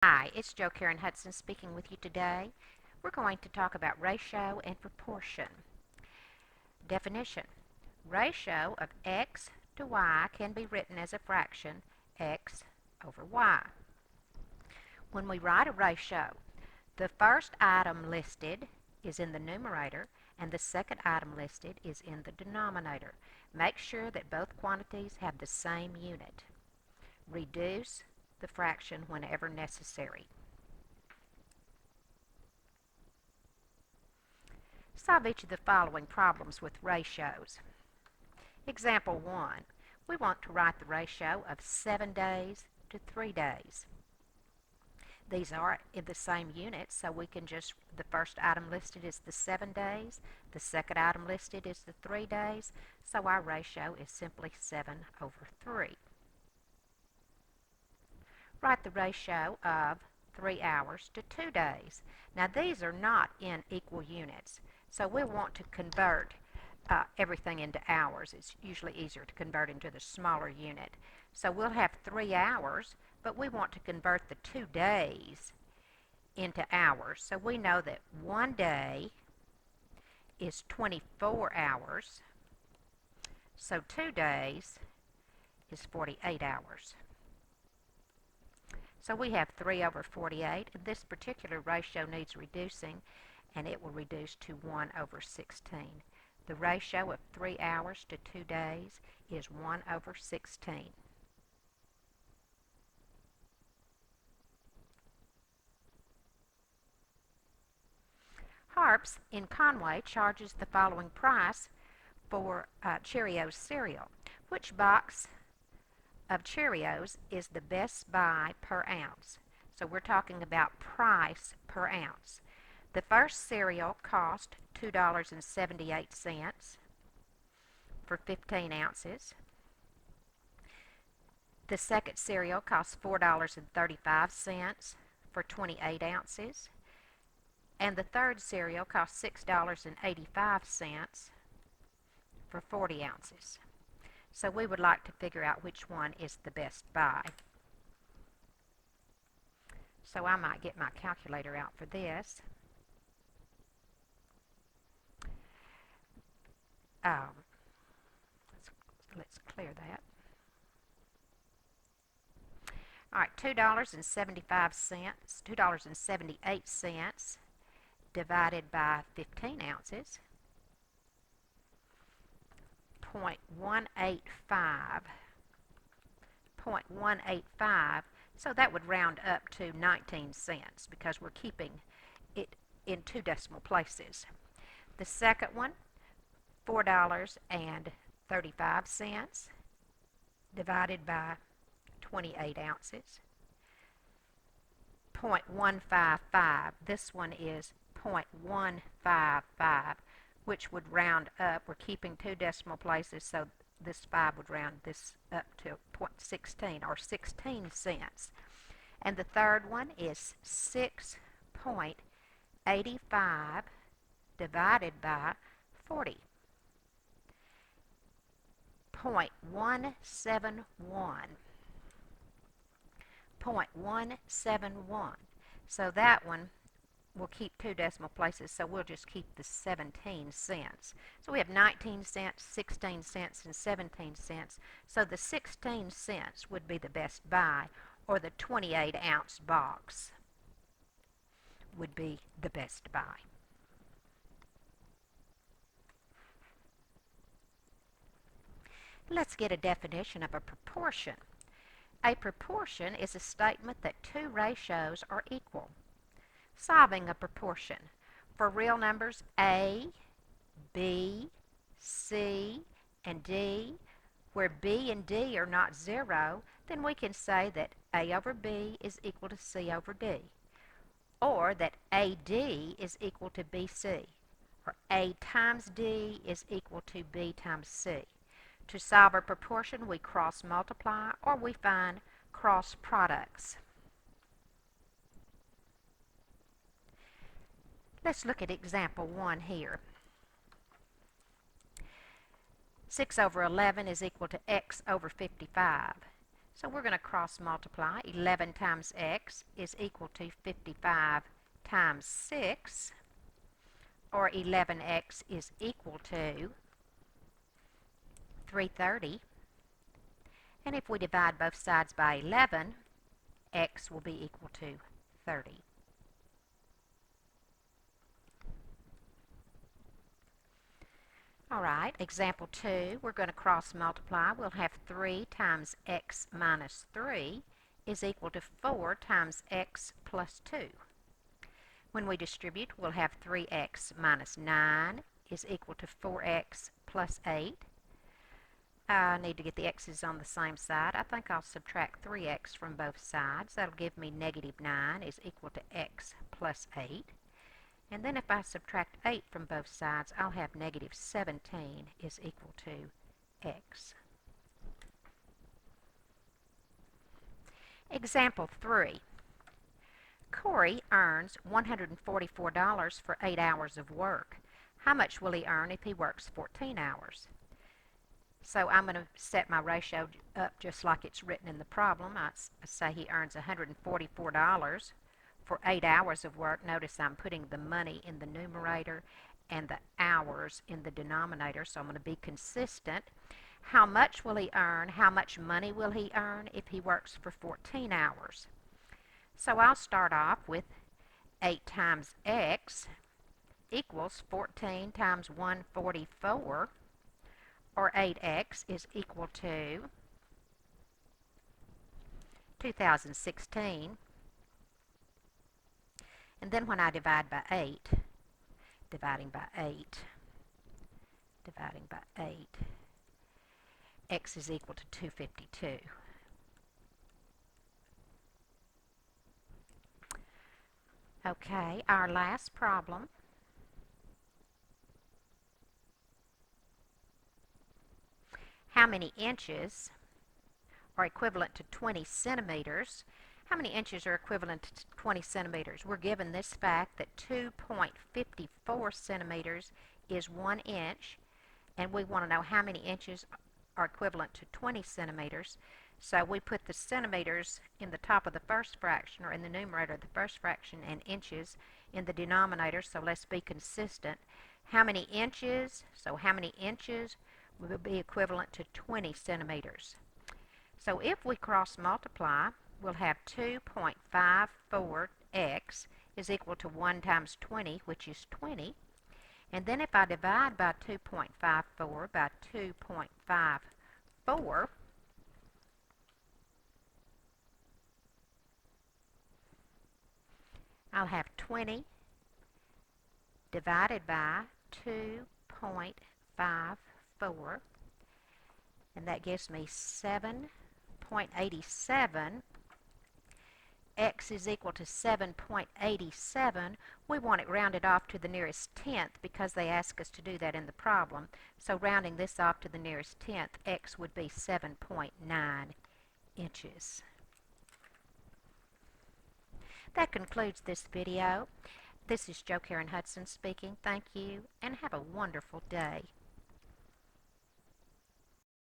Hi, it's Jo Karen Hudson speaking with you today. We're going to talk about ratio and proportion. Definition. Ratio of x to y can be written as a fraction x over y. When we write a ratio, the first item listed is in the numerator and the second item listed is in the denominator. Make sure that both quantities have the same unit. Reduce the fraction whenever necessary. Solve each of the following problems with ratios. Example 1. We want to write the ratio of 7 days to 3 days. These are in the same units, so we can just, the first item listed is the 7 days, the second item listed is the 3 days, so our ratio is simply 7 over 3. Write the ratio of 3 hours to 2 days. Now these are not in equal units, so we want to convert everything into hours. It's usually easier to convert into the smaller unit. So we'll have 3 hours, but we want to convert the 2 days into hours. So we know that 1 day is 24 hours, so 2 days is 48 hours. So we have 3 over 48, and this particular ratio needs reducing, and it will reduce to 1 over 16. The ratio of 3 hours to 2 days is 1 over 16. Harps in Conway charges the following price for Cheerios cereal. Which box of Cheerios is the best buy per ounce? So we're talking about price per ounce. The first cereal cost $2.78 for 15 ounces. The second cereal costs $4.35 for 28 ounces. And the third cereal costs $6.85 for 40 ounces. So we would like to figure out which one is the best buy. So I might get my calculator out for this. Let's clear that. All right, $2.78 divided by 15 ounces, 0.185. 0.185, so that would round up to 19 cents because we're keeping it in 2 decimal places. The second one, $4.35 divided by 28 ounces, 0.155. This one is 0.155, which would round up. We're keeping 2 decimal places, so this 5 would round this up to 0.16 or 16 cents. And the third one is 6.85 divided by 40. 0.171. 0.171. So that one will keep 2 decimal places, so we'll just keep the 17 cents. So we have 19 cents, 16 cents, and 17 cents. So the 16 cents would be the best buy, or the 28-ounce box would be the best buy. Let's get a definition of a proportion. A proportion is a statement that 2 ratios are equal. Solving a proportion. For real numbers A, B, C, and D, where B and D are not 0, then we can say that A over B is equal to C over D, or that AD is equal to BC, or A times D is equal to B times C. To solve a proportion, we cross multiply or we find cross products. Let's look at example 1 here. 6 over 11 is equal to x over 55. So we're going to cross multiply. 11 times x is equal to 55 times 6, or 11x is equal to 330. And if we divide both sides by 11, x will be equal to 30. All right, example 2, we're going to cross multiply. We'll have 3 times x minus 3 is equal to 4 times x plus 2. When we distribute, we'll have 3x minus 9 is equal to 4x plus 8. I need to get the x's on the same side. I think I'll subtract 3x from both sides. That'll give me negative 9 is equal to x plus 8. And then if I subtract 8 from both sides, I'll have negative 17 is equal to x. Example 3. Corey earns $144 for 8 hours of work. How much will he earn if he works 14 hours? So I'm going to set my ratio up just like it's written in the problem. I say he earns $144 for 8 hours of work. Notice I'm putting the money in the numerator and the hours in the denominator, so I'm going to be consistent. How much will he earn? How much money will he earn if he works for 14 hours? So I'll start off with 8 times x equals 14 times 144, or 8x is equal to 2016. And then when I divide by 8, dividing by 8, x is equal to 252. Okay, our last problem. How many inches are equivalent to 20 centimeters? How many inches are equivalent to 20 centimeters? We're given this fact that 2.54 centimeters is 1 inch, and we want to know how many inches are equivalent to 20 centimeters. So we put the centimeters in the top of the first fraction, or in the numerator of the first fraction, and inches in the denominator. So let's be consistent. How many inches? So how many inches will be equivalent to 20 centimeters? So if we cross multiply, we'll have 2.54x is equal to 1 times 20, which is 20. And then if I divide by 2.54 by 2.54, I'll have 20 divided by 2.54, and that gives me 7.87. X is equal to 7.87. We want it rounded off to the nearest tenth because they ask us to do that in the problem. So rounding this off to the nearest tenth, x would be 7.9 inches. That concludes this video. This is Jo Karen Hudson speaking. Thank you, and have a wonderful day.